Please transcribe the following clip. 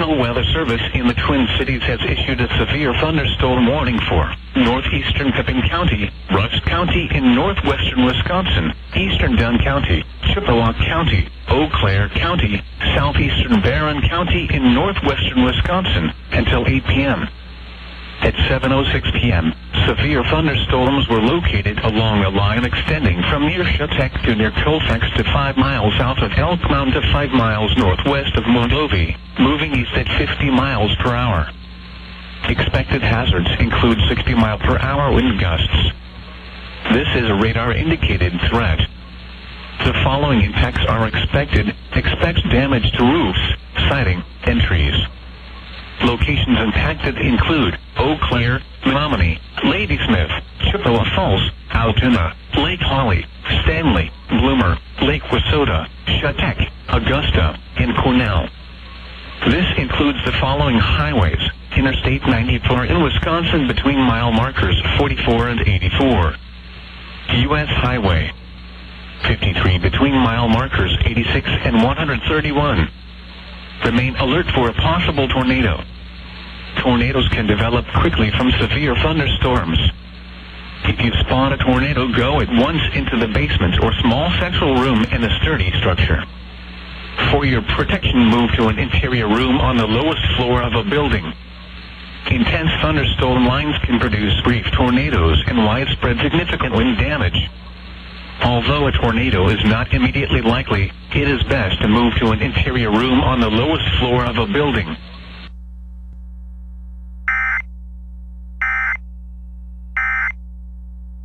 National Weather Service in the Twin Cities has issued a severe thunderstorm warning for northeastern Pepin County, Rusk County in northwestern Wisconsin, eastern Dunn County, Chippewa County, Eau Claire County, southeastern Barron County in northwestern Wisconsin until 8 p.m. At 7:06 p.m., severe thunderstorms were located along a line extending from near Shatek to near Colfax to 5 miles south of Elk Mound to 5 miles northwest of Mondovi, moving east at 50 miles per hour. Expected hazards include 60-mile-per-hour wind gusts. This is a radar-indicated threat. The following impacts are expected. Expect damage to roofs, siding, and trees. Locations impacted include Eau Claire, Menominee, Ladysmith, Chippewa Falls, Altoona, Lake Holly, Stanley, Bloomer, Lake Wissota, Shatek, Augusta, and Cornell. This includes the following highways: Interstate 94 in Wisconsin between mile markers 44 and 84. U.S. Highway 53 between mile markers 86 and 131. Remain alert for a possible tornado. Tornadoes can develop quickly from severe thunderstorms. If you spot a tornado, go at once into the basement or small central room in a sturdy structure. For your protection, move to an interior room on the lowest floor of a building. Intense thunderstorm lines can produce brief tornadoes and widespread significant wind damage. Although a tornado is not immediately likely, it is best to move to an interior room on the lowest floor of a building.